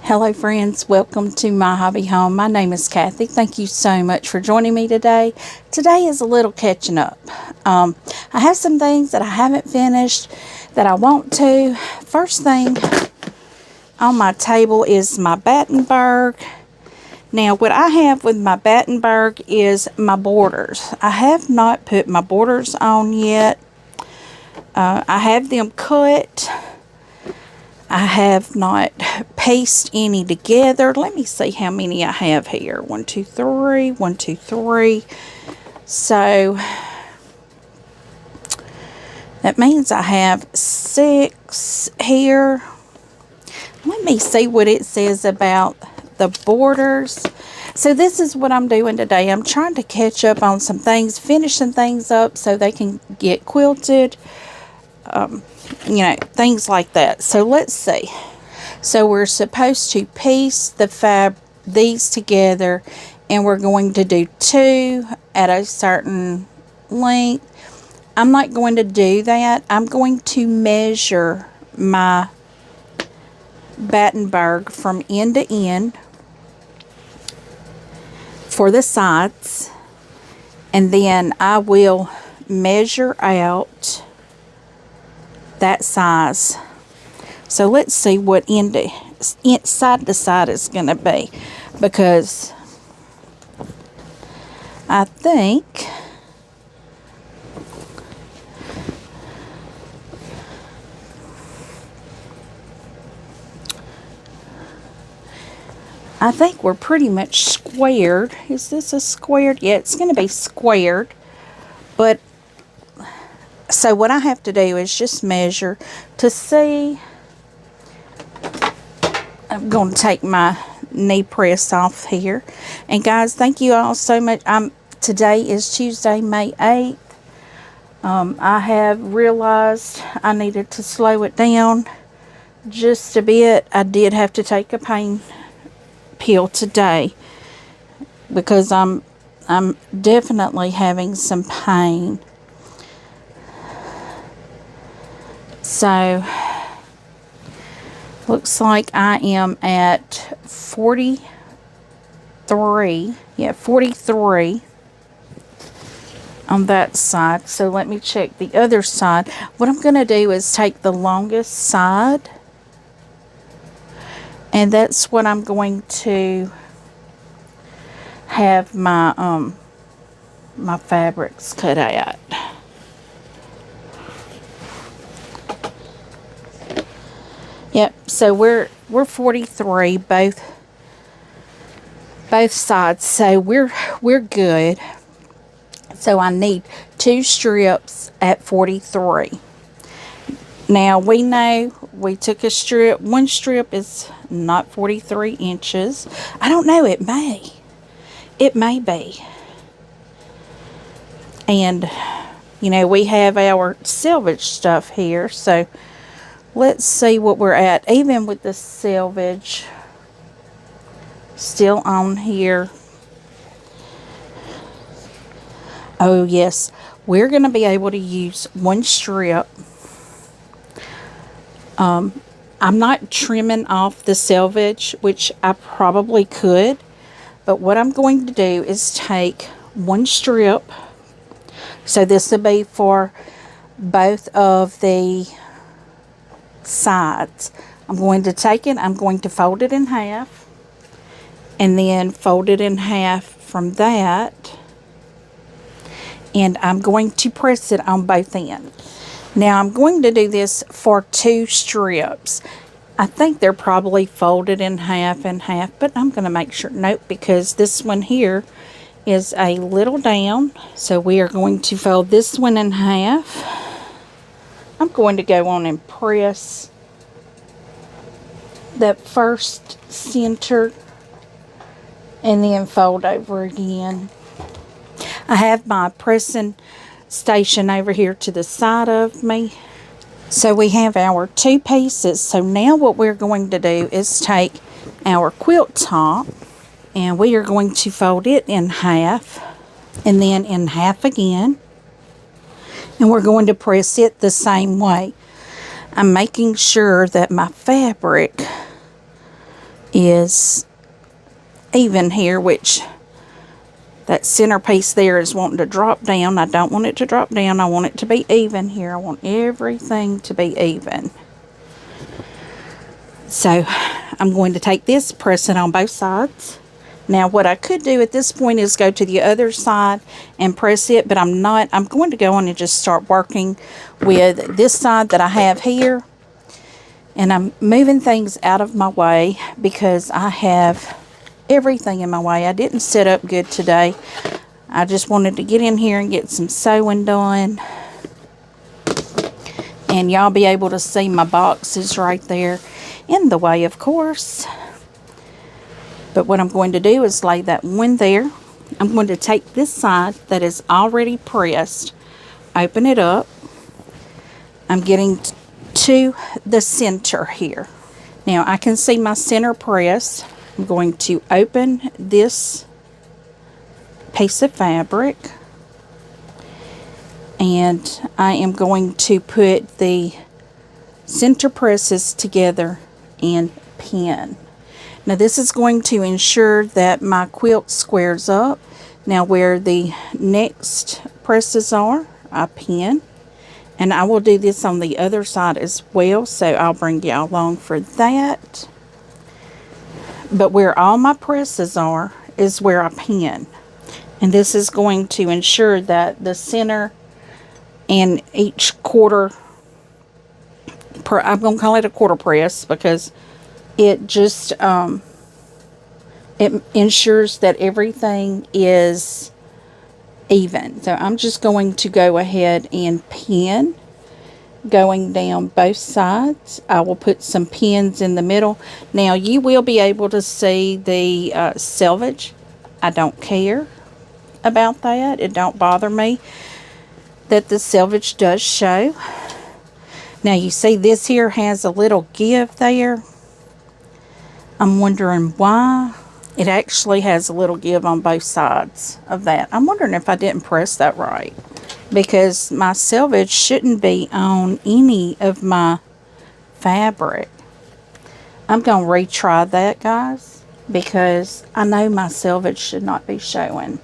Hello friends, welcome to My Hobby Home. My name is Cathy. Thank you so much for joining me today. Today is a little catching up. I have some things that I haven't finished that I want to. First thing on my table is my Battenburg. Now what I have with my Battenburg is my borders. I have not put my borders on yet. I have them cut. I have not pasted any together. Let me see how many I have here. 1, 2, 3. 1, 2, 3. So that means I have 6 here. Let me see what it says about the borders. So this is what I'm doing today. I'm trying to catch up on some things, finish some things up so they can get quilted. Things like that. So let's see. So we're supposed to piece these together, and we're going to do 2 at a certain length. I'm not going to do that. I'm going to measure my Battenburg from end to end for the sides, and then I will measure out that size. So let's see what side to side is going to be, because I think we're pretty much squared. Is this a squared? Yeah, it's going to be squared. But so what I have to do is just measure to see. I'm going to take my knee press off here. And guys, thank you all so much. Today is Tuesday, May 8th. I have realized I needed to slow it down just a bit. I did have to take a pain pill today because I'm definitely having some pain. So looks like I am at 43. Yeah, 43 on that side. So let me check the other side. What I'm going to do is take the longest side, and that's what I'm going to have my my fabrics cut out. Yep, so we're 43 both sides, so we're good. So I need 2 strips at 43. Now we know we took a strip. One strip is not 43 inches. I don't know, it may be. And we have our selvage stuff here, so let's see what we're at. Even with the selvage still on here. Oh yes, we're going to be able to use 1 strip. I'm not trimming off the selvage, which I probably could. But what I'm going to do is take 1 strip. So this will be for both of the sides. I'm going to take it, I'm going to fold it in half, and then fold it in half from that, and I'm going to press it on both ends. Now I'm going to do this for 2 strips. I think they're probably folded in half and half, but I'm going to make sure. Nope, because this one here is a little down, so we are going to fold this one in half. I'm going to go on and press that first center and then fold over again. I have my pressing station over here to the side of me. So we have our 2 pieces. So now what we're going to do is take our quilt top, and we are going to fold it in half and then in half again. And we're going to press it the same way. I'm making sure that my fabric is even here, which that center piece there is wanting to drop down. I don't want it to drop down. I want it to be even here. I want everything to be even. So I'm going to take this, press it on both sides. Now what I could do at this point is go to the other side and press it, but I'm not. I'm going to go on and just start working with this side that I have here. And I'm moving things out of my way because I have everything in my way. I didn't set up good today. I just wanted to get in here and get some sewing done. And y'all be able to see my boxes right there in the way, of course. But what I'm going to do is lay that one there. I'm going to take this side that is already pressed, open it up. I'm getting to the center here. Now I can see my center press. I'm going to open this piece of fabric, and I am going to put the center presses together and pin. Now this is going to ensure that my quilt squares up. Now where the next presses are, I pin. And I will do this on the other side as well, so I'll bring y'all along for that. But where all my presses are is where I pin. And this is going to ensure that the center and each quarter, I'm going to call it a quarter press because it just, it ensures that everything is even. So I'm just going to go ahead and pin going down both sides. I will put some pins in the middle. Now you will be able to see the selvage. I don't care about that. It don't bother me that the selvage does show. Now you see this here has a little give there. I'm wondering why. It actually has a little give on both sides of that. I'm wondering if I didn't press that right, because my selvage shouldn't be on any of my fabric. I'm going to retry that, guys, because I know my selvage should not be showing.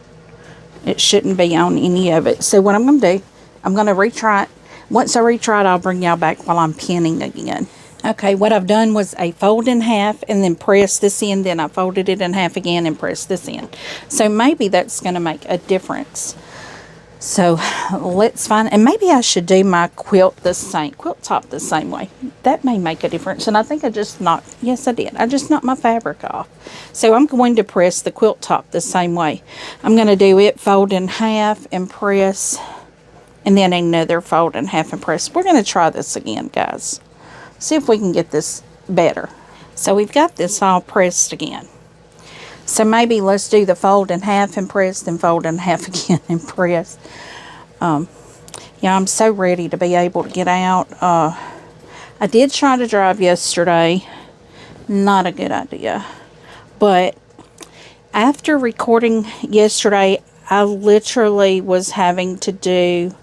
It shouldn't be on any of it. So what I'm going to do, I'm going to retry it. Once I retry it, I'll bring y'all back while I'm pinning again. Okay, what I've done was a fold in half and then press this in. Then I folded it in half again and pressed this in. So maybe that's going to make a difference. So let's find, and maybe I should do my quilt top the same way. That may make a difference. And I think I just knocked, yes I did. I just knocked my fabric off. So I'm going to press the quilt top the same way. I'm going to do it, fold in half and press, and then another fold in half and press. We're going to try this again, guys. See if we can get this better. So we've got this all pressed again. So maybe let's do the fold in half and press, then fold in half again and press. Yeah, I'm so ready to be able to get out. I did try to drive yesterday. Not a good idea. But after recording yesterday, I literally was having to do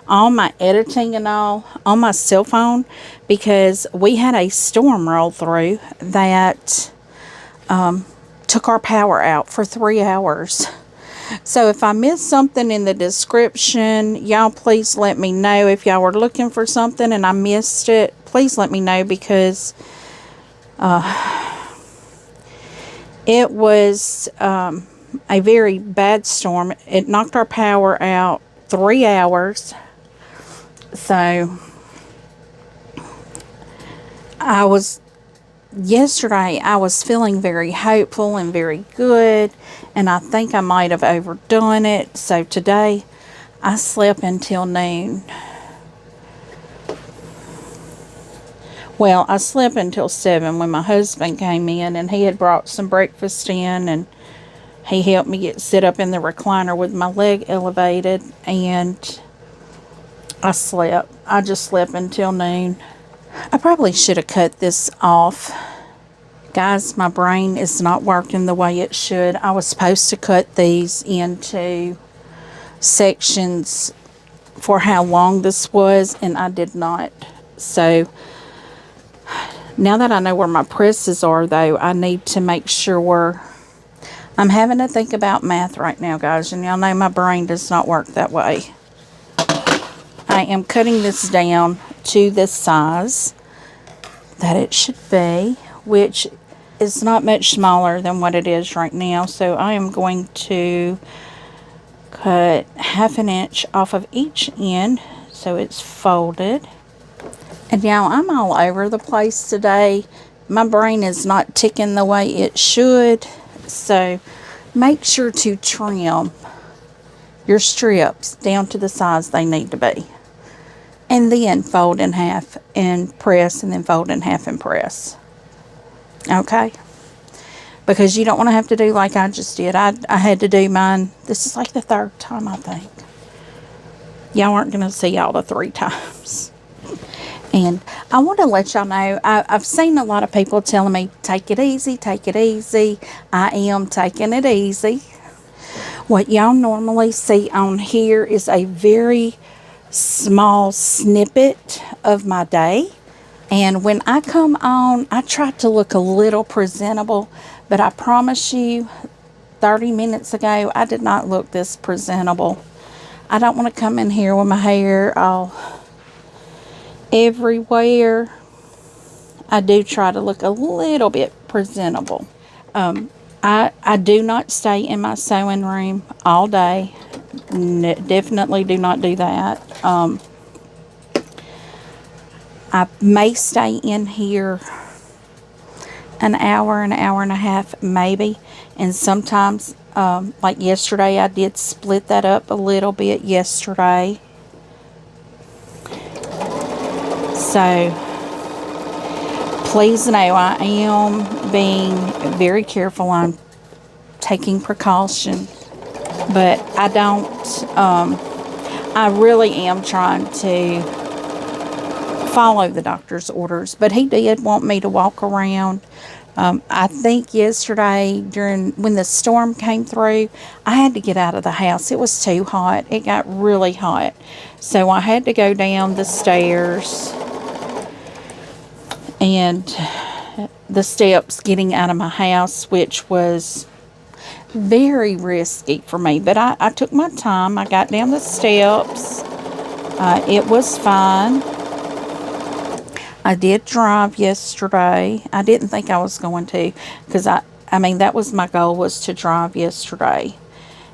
all my editing and all on my cell phone because we had a storm roll through that took our power out for 3 hours. So if I missed something in the description, y'all please let me know. If y'all were looking for something and I missed it, please let me know, because it was a very bad storm. It knocked our power out 3 hours. So yesterday I was feeling very hopeful and very good, and I think I might have overdone it. So today I slept until noon. Well, I slept until 7 when my husband came in, and he had brought some breakfast in, and he helped me sit up in the recliner with my leg elevated, and I slept. I just slept until noon. I probably should have cut this off. Guys, my brain is not working the way it should. I was supposed to cut these into sections for how long this was, and I did not. So Now that I know where my presses are, though, I need to make sure. I'm having to think about math right now, guys, and y'all know my brain does not work that way. I am cutting this down to the size that it should be, which is not much smaller than what it is right now. So I am going to cut 1/2 inch off of each end so it's folded. And now I'm all over the place today. My brain is not ticking the way it should. So make sure to trim your strips down to the size they need to be. And then fold in half and press, and then fold in half and press. Okay? Because you don't want to have to do like I just did. I had to do mine. This is like the 3rd time, I think. Y'all aren't going to see all the 3 times. And I want to let y'all know, I've seen a lot of people telling me, take it easy, take it easy. I am taking it easy. What y'all normally see on here is a very small snippet of my day. And when I come on, I try to look a little presentable, but I promise you, 30 minutes ago, I did not look this presentable. I don't want to come in here with my hair all everywhere. I do try to look a little bit presentable. I do not stay in my sewing room all day. Definitely do not do that. I may stay in here an hour and a half, maybe. And sometimes, like yesterday, I did split that up a little bit yesterday. So, please know I am being very careful. I'm taking precaution. But I don't, I really am trying to follow the doctor's orders. But he did want me to walk around. I think yesterday when the storm came through, I had to get out of the house. It was too hot. It got really hot. So I had to go down the stairs and the steps getting out of my house, which was very risky for me. But I took my time. I got down the steps. It was fine. I did drive yesterday. I didn't think I was going to, because I mean, that was my goal, was to drive yesterday.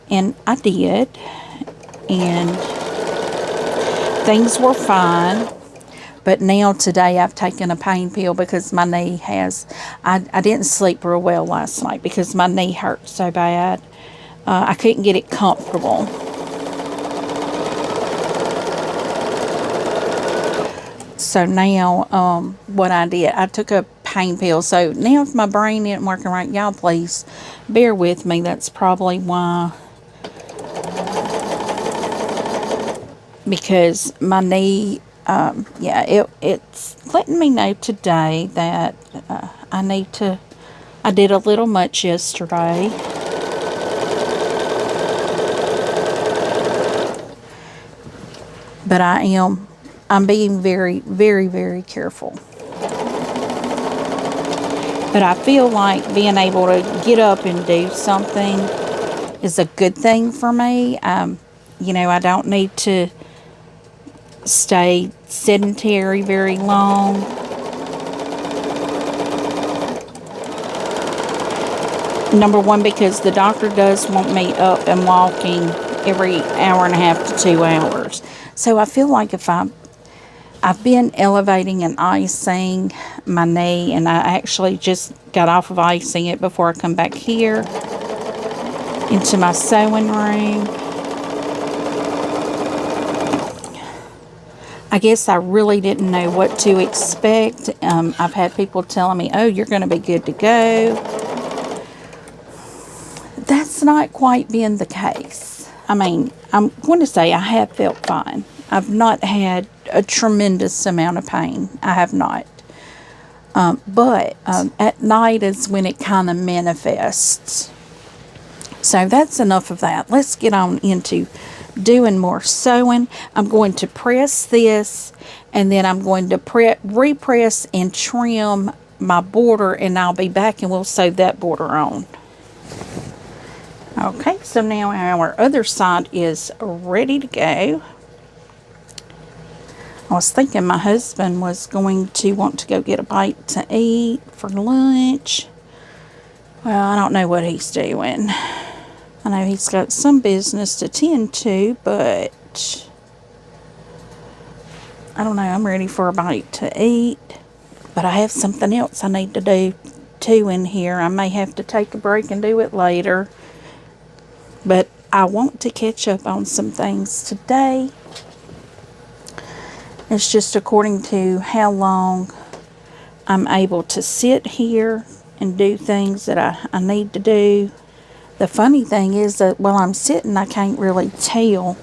And I did. And things were fine. But now today I've taken a pain pill because my knee has, I didn't sleep real well last night because my knee hurt so bad. I couldn't get it comfortable. So now, what I did, I took a pain pill. So now if my brain isn't working right, y'all please bear with me. That's probably why. Because my knee, yeah, it's letting me know today that I did a little much yesterday. But I'm being very, very, very careful. But I feel like being able to get up and do something is a good thing for me. You know, I don't need to stay sedentary very long. Number one, because the doctor does want me up and walking every hour and a half to 2 hours. So I feel like if I've been elevating and icing my knee, and I actually just got off of icing it before I come back here into my sewing room. I guess I really didn't know what to expect. I've had people telling me, oh, you're going to be good to go. That's not quite been the case. I mean, I'm going to say I have felt fine. I've not had a tremendous amount of pain. I have not. But at night is when it kind of manifests. So that's enough of that. Let's get on into doing more sewing. I'm going to press this, and then I'm going to repress and trim my border, and I'll be back and we'll sew that border on. Okay, so now our other side is ready to go. I was thinking my husband was going to want to go get a bite to eat for lunch. Well, I don't know what he's doing. I know he's got some business to tend to, but I don't know. I'm ready for a bite to eat. But I have something else I need to do too in here. I may have to take a break and do it later. But I want to catch up on some things today. It's just according to how long I'm able to sit here and do things that I need to do. The funny thing is that while I'm sitting, I can't really tell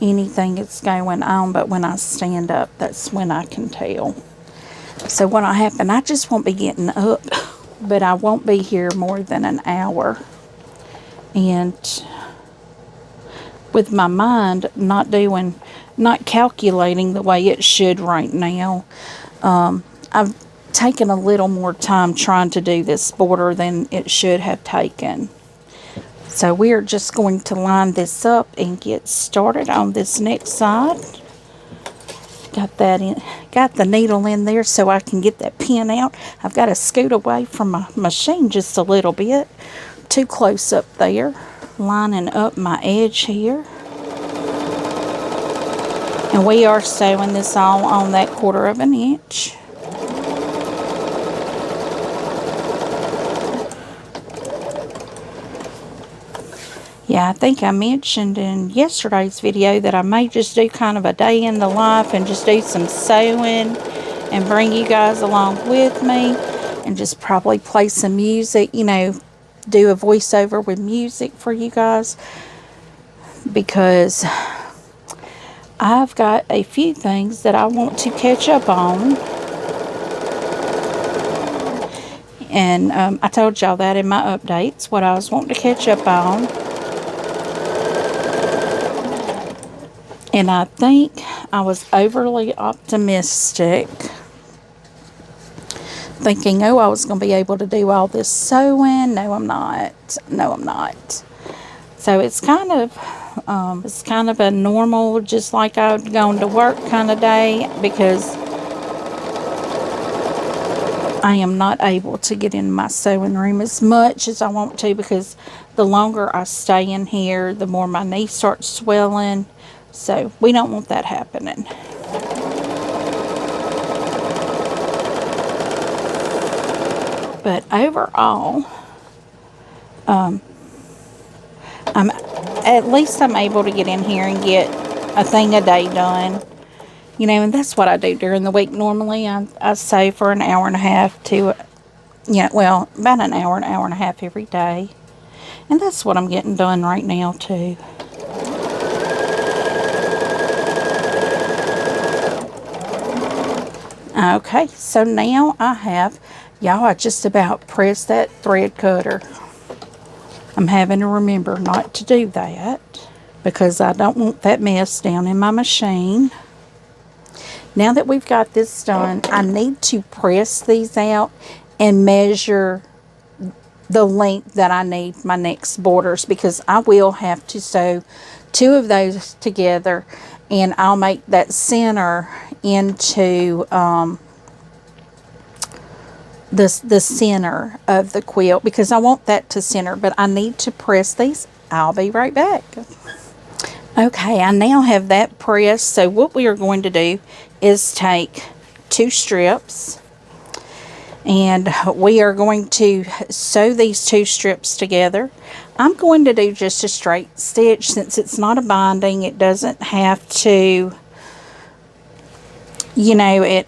anything that's going on, but when I stand up, that's when I can tell. So what'll happen, I just won't be getting up, but I won't be here more than an hour. And with my mind not calculating the way it should right now, I've taken a little more time trying to do this border than it should have taken. So we're just going to line this up and get started on this next side. Got the needle in there so I can get that pin out. I've got to scoot away from my machine just a little bit. Too close up there. Lining up my edge here. And we are sewing this all on that 1/4 of an inch. Yeah, I think I mentioned in yesterday's video that I may just do kind of a day in the life and just do some sewing and bring you guys along with me and just probably play some music, you know, do a voiceover with music for you guys, because I've got a few things that I want to catch up on. And I told y'all that in my updates, what I was wanting to catch up on. And I think I was overly optimistic, thinking, oh, I was going to be able to do all this sewing. No, I'm not. No, I'm not. So it's kind of a normal, just like I'd gone to work kind of day, because I am not able to get in my sewing room as much as I want to, because the longer I stay in here, the more my knee starts swelling. So we don't want that happening. But overall, at least I'm able to get in here and get a thing a day done. You know, and that's what I do during the week. Normally, I sew for an hour and a half to, well, about an hour and a half every day. And that's what I'm getting done right now, too. Okay, so now I just about pressed that thread cutter. I'm having to remember not to do that because I don't want that mess down in my machine. Now that we've got this done, I need to press these out and measure the length that I need my next borders, because I will have to sew 2 of those together, and I'll make that center into the center of the quilt, because I want that to center, but I need to press these. I'll be right back. Okay, I now have that pressed. So what we are going to do is take 2 strips, and we are going to sew these 2 strips together. I'm going to do just a straight stitch since it's not a binding. It doesn't have to, you know, it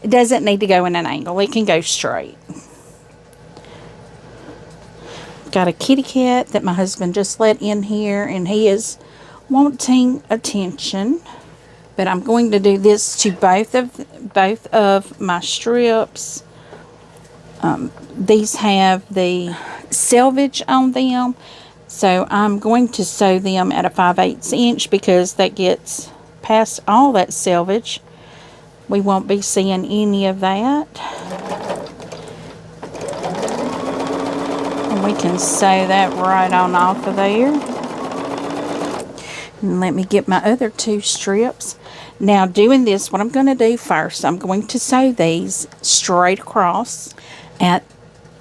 doesn't need to go in an angle. It can go straight. Got a kitty cat that my husband just let in here, and he is wanting attention. But I'm going to do this to both of my strips. These have the selvage on them. So I'm going to sew them at a 5/8 inch because that gets past all that selvage. We won't be seeing any of that. And we can sew that right on off of there. And let me get my other 2 strips. Now doing this, what I'm going to do first, I'm going to sew these straight across at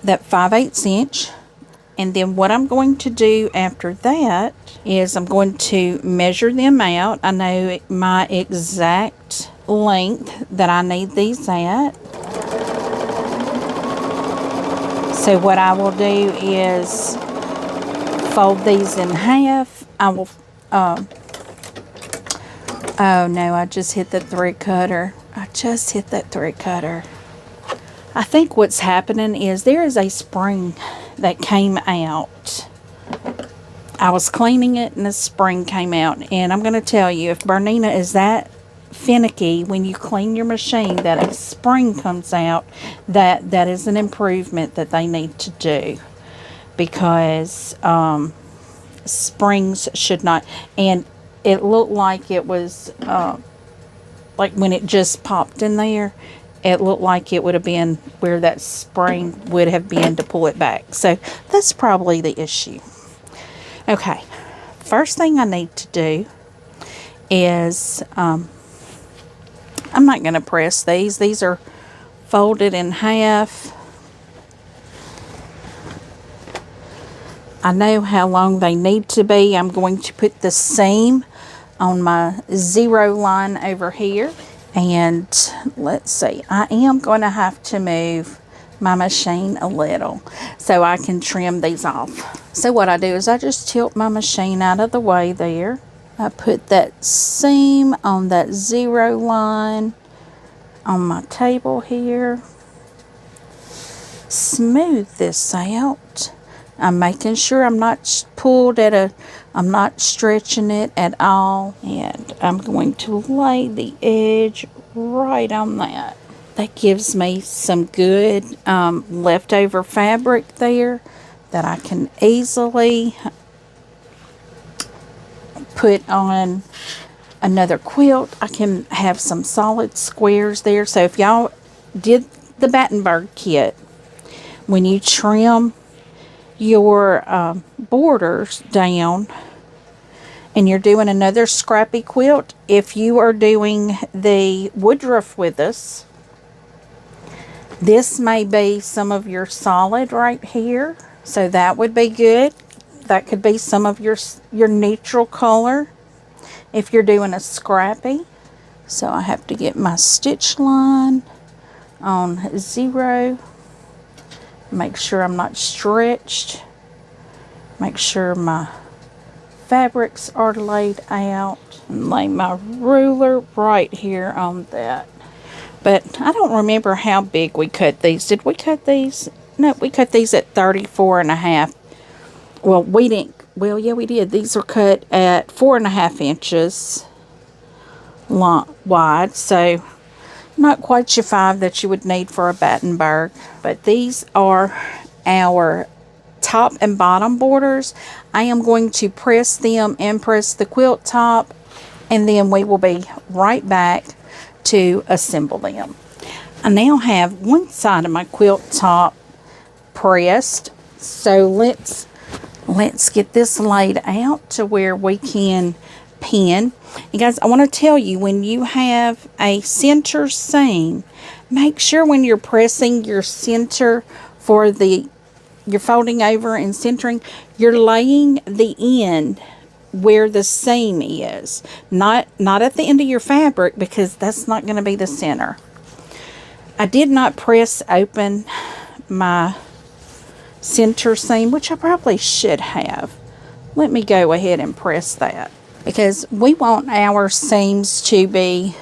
that 5/8 inch. And then what I'm going to do after that is I'm going to measure them out. I know my exact length that I need these at. So what I will do is fold these in half. I will, oh no, I just hit the thread cutter. I just hit that thread cutter. I think what's happening is there is a spring that came out. I was cleaning it and the spring came out. And I'm going to tell you, if Bernina is that finicky when you clean your machine that a spring comes out, that is an improvement that they need to do. Because springs should not, and it looked like it was, like when it just popped in there, it looked like it would have been where that spring would have been to pull it back. So that's probably the issue. Okay, first thing I need to do is, I'm not going to press these. These are folded in half. I know how long they need to be. I'm going to put the seam on my 0 line over here. And let's see, I am going to have to move my machine a little so I can trim these off. So what I do is I just tilt my machine out of the way there. I put that seam on that 0 line on my table here. Smooth this out. I'm making sure I'm not I'm not stretching it at all. And I'm going to lay the edge right on that. That gives me some good leftover fabric there that I can easily put on another quilt. I can have some solid squares there. So if y'all did the Battenburg kit, when you trim your borders down and you're doing another scrappy quilt, if you are doing the woodruff with us, this may be some of your solid right here, so that would be good. That could be some of your neutral color if you're doing a scrappy. So I have to get my stitch line on 0. Make sure I'm not stretched. Make sure my fabrics are laid out. And lay my ruler right here on that. But I don't remember how big we cut these. Did we cut these? No, we cut these at 34.5. Well, we didn't. Well, yeah, we did. These are cut at 4.5 inches long, wide. So not quite your 5 that you would need for a Battenburg. But these are our top and bottom borders. I am going to press them and press the quilt top, and then we will be right back to assemble them. I now have one side of my quilt top pressed, so let's get this laid out to where we can pin. And guys, I want to tell you, when you have a center seam, make sure when you're pressing your center for you're folding over and centering, you're laying the end where the seam is, not at the end of your fabric, because that's not going to be the center. I did not press open my center seam, which I probably should have. Let me go ahead and press that, because we want our seams to be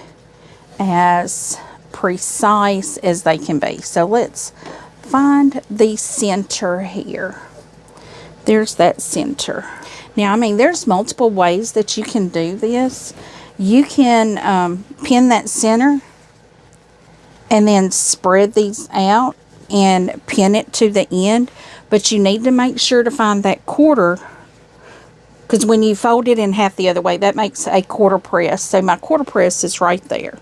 as precise as they can be. So let's find the center here. There's that center. Now, I mean, there's multiple ways that you can do this. You can pin that center and then spread these out and pin it to the end. But you need to make sure to find that quarter Because when you fold it in half the other way, that makes a quarter press. So my quarter press is right there.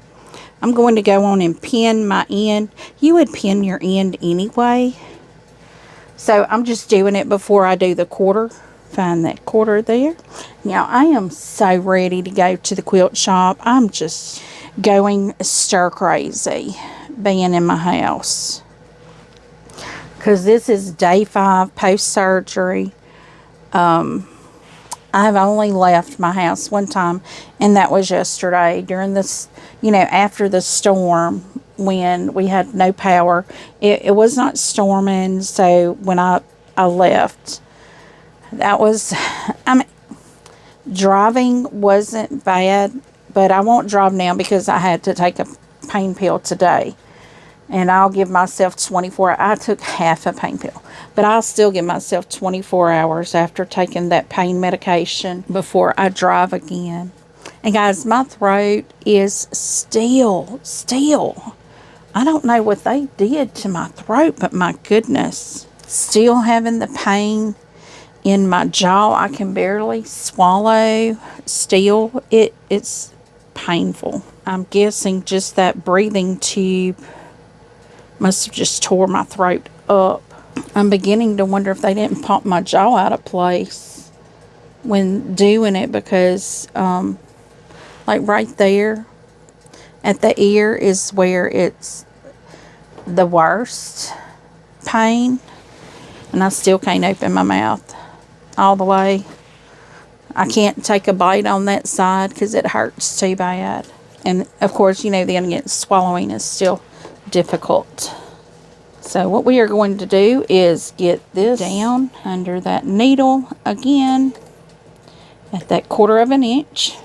I'm going to go on and pin my end. You would pin your end anyway. So I'm just doing it before I do the quarter. Find that quarter there. Now I am so ready to go to the quilt shop. I'm just going stir crazy being in my house. Because this is day 5 post-surgery. I've only left my house one time, and that was yesterday during this, after the storm when we had no power. It was not storming, so when I left, that was, driving wasn't bad, but I won't drive now because I had to take a pain pill today. And I'll give myself 24. I took half a pain pill. But I'll still give myself 24 hours after taking that pain medication before I drive again. And guys, my throat is still. I don't know what they did to my throat, but my goodness. Still having the pain in my jaw. I can barely swallow. Still, it's painful. I'm guessing just that breathing tube must have just tore my throat up. I'm beginning to wonder if they didn't pop my jaw out of place when doing it, because like right there at the ear is where it's the worst pain, and I still can't open my mouth all the way. I can't take a bite on that side because it hurts too bad. And of course, then again, swallowing is still difficult. So what we are going to do is get this down under that needle again at that 1/4 of an inch.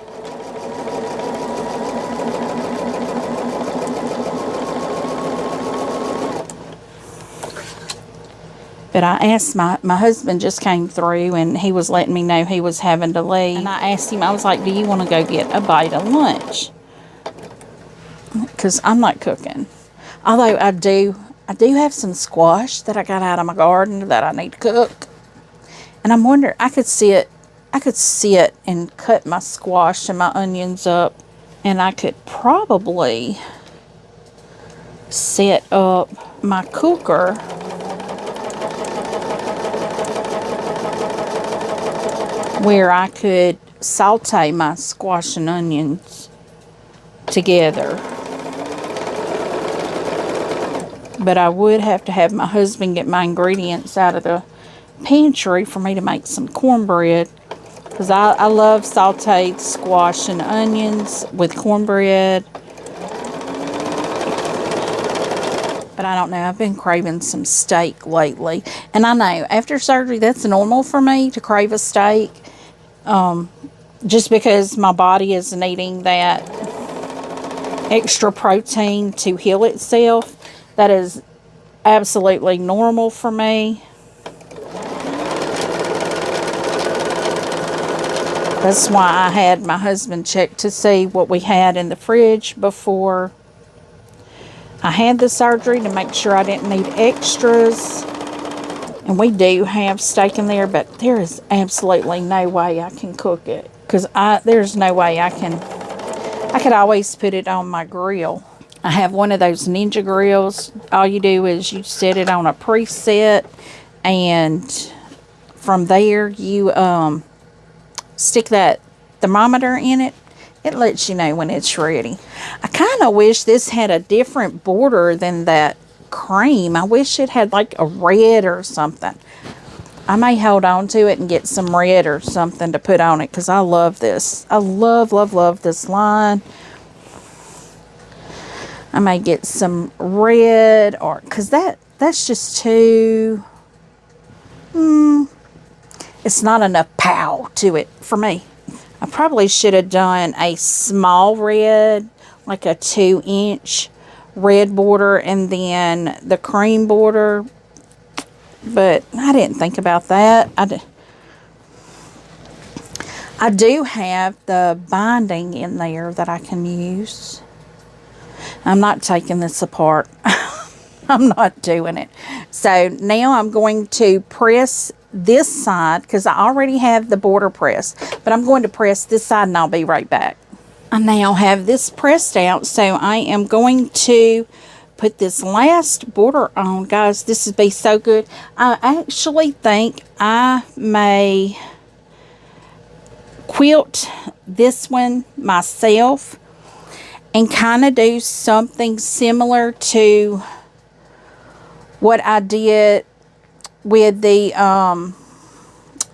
But I asked my husband just came through, and he was letting me know he was having to leave. And I asked him, I was like, do you want to go get a bite of lunch? Because I'm not cooking. Although I do have some squash that I got out of my garden that I need to cook. And I'm wondering, I could sit and cut my squash and my onions up, and I could probably set up my cooker where I could saute my squash and onions together. But I would have to have my husband get my ingredients out of the pantry for me to make some cornbread. Because I love sauteed squash and onions with cornbread. But I don't know, I've been craving some steak lately. And I know, after surgery, that's normal for me to crave a steak. Just because my body is needing that extra protein to heal itself. That is absolutely normal for me. That's why I had my husband check to see what we had in the fridge before I had the surgery, to make sure I didn't need extras. And we do have steak in there, but there is absolutely no way I can cook it. Because there's no way I could always put it on my grill. I have one of those Ninja grills. All you do is you set it on a preset, and from there you stick that thermometer in it. It lets you know when it's ready. I kind of wish this had a different border than that cream. I wish it had like a red or something. I may hold on to it and get some red or something to put on it, because I love this. I love this line. I may get some red, or because that's just too, it's not enough pow to it for me. I probably should have done a small red, like a 2-inch red border, and then the cream border. But I didn't think about that. I do have the binding in there that I can use. I'm not taking this apart. I'm not doing it. So now I'm going to press this side because I already have the border pressed, but I'm going to press this side and I'll be right back. I now have this pressed out, so I am going to put this last border on. Guys, this would be so good. I actually think I may quilt this one myself and kind of do something similar to what I did with the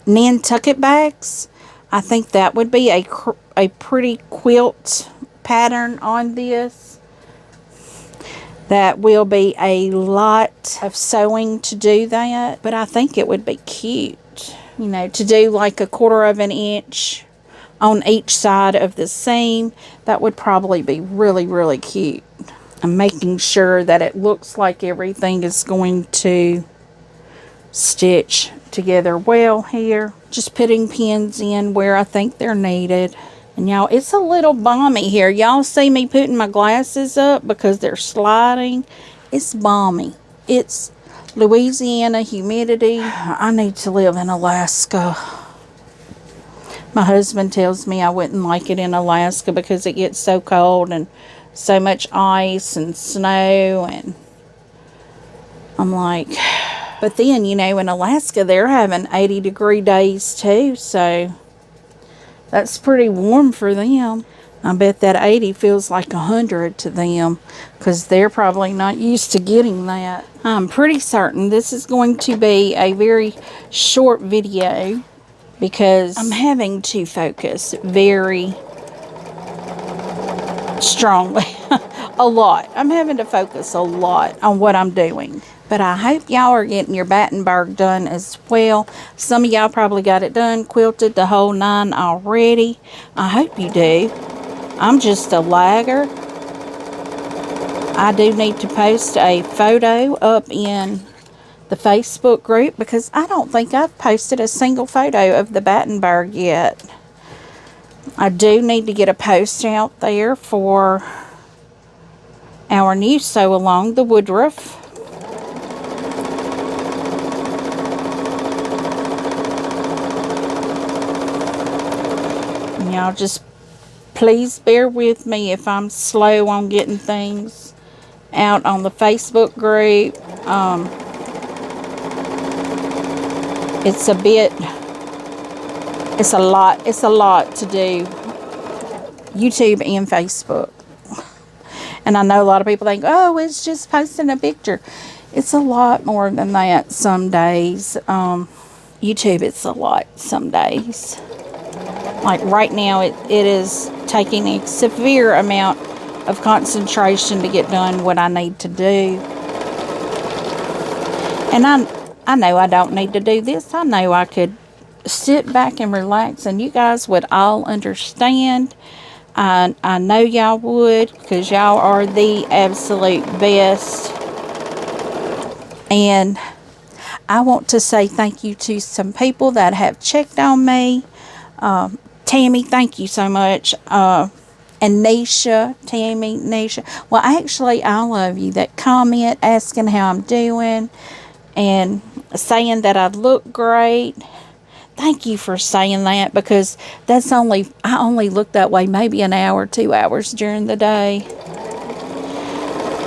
Nantucket bags. I think that would be a pretty quilt pattern on this. That will be a lot of sewing to do that, but I think it would be cute, you know, to do like 1/4 of an inch on each side of the seam. That would probably be really, really cute. I'm making sure that it looks like everything is going to stitch together well here. Just putting pins in where I think they're needed. And y'all, it's a little balmy here. Y'all see me putting my glasses up because they're sliding. It's balmy. It's Louisiana humidity. I need to live in Alaska. My husband tells me I wouldn't like it in Alaska because it gets so cold and so much ice and snow, and I'm like, but then, you know, in Alaska they're having 80-degree days too, so that's pretty warm for them. I bet that 80 feels like 100 to them because they're probably not used to getting that. I'm pretty certain this is going to be a very short video because I'm having to focus very strongly. A lot. I'm having to focus a lot on what I'm doing. But I hope y'all are getting your Battenburg done as well. Some of y'all probably got it done, quilted the whole 9 already. I hope you do. I'm just a lagger. I do need to post a photo up in the Facebook group because I don't think I've posted a single photo of the Battenburg yet. I do need to get a post out there for our new sew along, the Woodruff. And y'all just please bear with me if I'm slow on getting things out on the Facebook group. It's a lot to do, YouTube and Facebook. And I know a lot of people think, oh, it's just posting a picture. It's a lot more than that some days. YouTube, it's a lot some days. Like right now, it is taking a severe amount of concentration to get done what I need to do. And I know I don't need to do this. I know I could sit back and relax and you guys would all understand. I know y'all would because y'all are the absolute best. And I want to say thank you to some people that have checked on me. Tammy, thank you so much. And Nisha, Tammy, Nisha. Well, actually, all of you that comment asking how I'm doing and saying that I look great. Thank you for saying that because I only look that way maybe an hour, 2 hours during the day.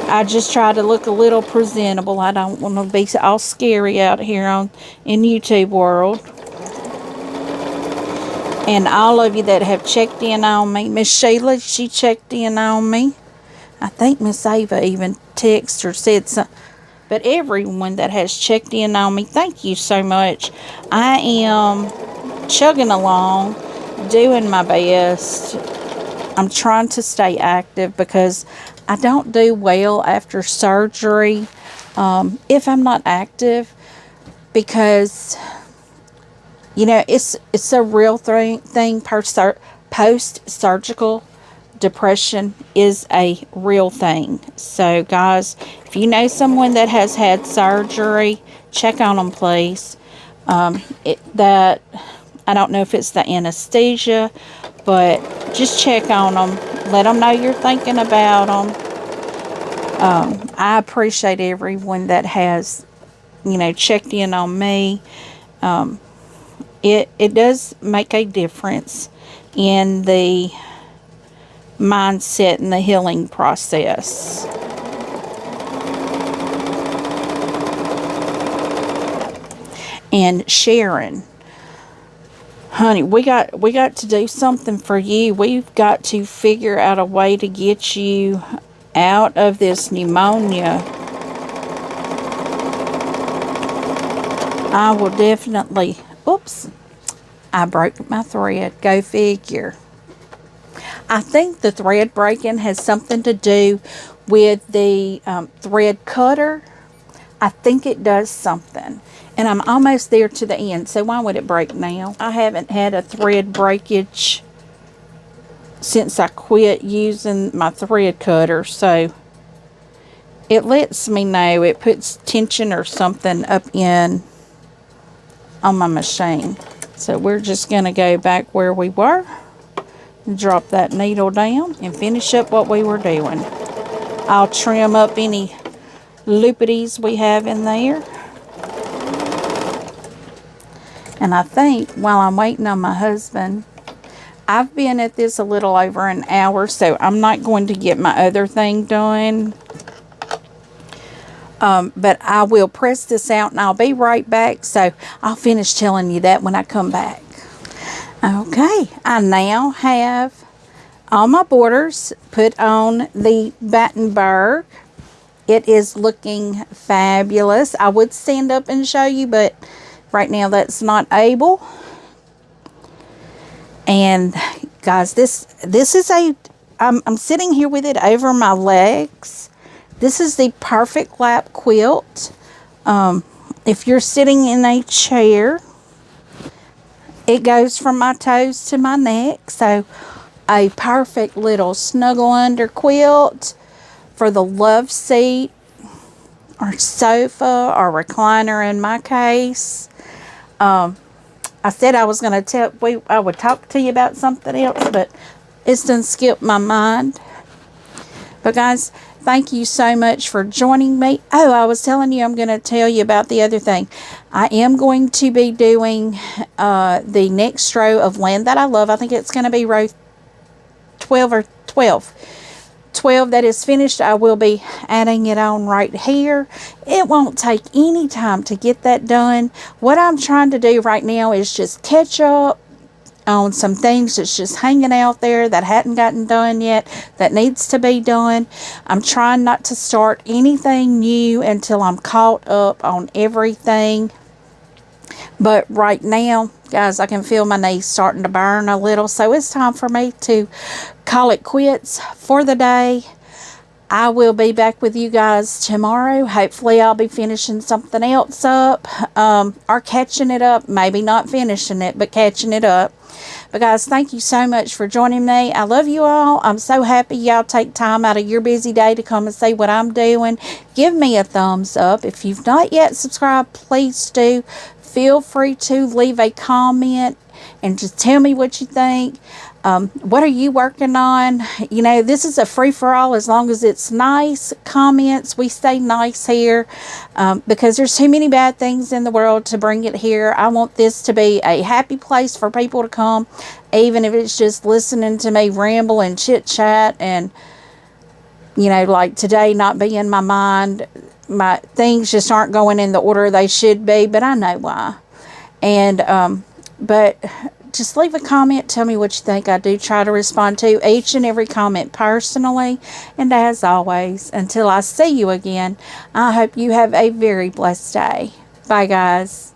I just try to look a little presentable. I don't want to be all scary out here in YouTube world. And all of you that have checked in on me. Miss Sheila, she checked in on me. I think Miss Ava even texted or said something. But everyone that has checked in on me, thank you so much. I am chugging along, doing my best. I'm trying to stay active because I don't do well after surgery if I'm not active because, you know, it's a real thing. Post-surgical depression is a real thing. So, guys, if you know someone that has had surgery, check on them, please. I don't know if it's the anesthesia, but just check on them. Let them know you're thinking about them. I appreciate everyone that has, you know, checked in on me It does make a difference in the mindset and the healing process. And Sharon, honey, we got to do something for you. We've got to figure out a way to get you out of this pneumonia. I will definitely, oops, I broke my thread. Go figure. I think the thread breaking has something to do with the thread cutter. I think it does something. And I'm almost there to the end, so why would it break now? I haven't had a thread breakage since I quit using my thread cutter, so it lets me know. It puts tension or something up in on my machine. So we're just going to go back where we were and drop that needle down and finish up what we were doing. I'll trim up any loopities we have in there. And I think while I'm waiting on my husband, I've been at this a little over an hour, so I'm not going to get my other thing done. But I will press this out and I'll be right back. So I'll finish telling you that when I come back. Okay, I now have all my borders put on the Battenburg. It is looking fabulous. I would stand up and show you, but right now that's not able. And guys, this is I'm sitting here with it over my legs. This is the perfect lap quilt. If you're sitting in a chair, it goes from my toes to my neck. So a perfect little snuggle under quilt for the love seat or sofa or recliner in my case. I said I was going to I would talk to you about something else, but it's done skipped my mind. But guys, thank you so much for joining me. Oh, I was telling you I'm going to tell you about the other thing. I am going to be doing the next row of Land That I Love. I think it's going to be row 12 or 12. 12 that is finished. I will be adding it on right here. It won't take any time to get that done. What I'm trying to do right now is just catch up on some things that's just hanging out there that hadn't gotten done yet, that needs to be done. I'm trying not to start anything new until I'm caught up on everything. But right now, guys, I can feel my knees starting to burn a little, so it's time for me to call it quits for the day. I will be back with you guys tomorrow. Hopefully I'll be finishing something else up, or catching it up. Maybe not finishing it, but catching it up. But guys, thank you so much for joining me. I love you all. I'm so happy y'all take time out of your busy day to come and see what I'm doing. Give me a thumbs up. If you've not yet subscribed, please do. Feel free to leave a comment and just tell me what you think. What are you working on? You know, this is a free-for-all as long as it's nice comments. We stay nice here because there's too many bad things in the world to bring it here. I want this to be a happy place for people to come, even if it's just listening to me ramble and chit-chat and, you know, like today not being my mind. My things just aren't going in the order they should be, but I know why. And, but just leave a comment. Tell me what you think. I do try to respond to each and every comment personally. And as always, until I see you again, I hope you have a very blessed day. Bye, guys.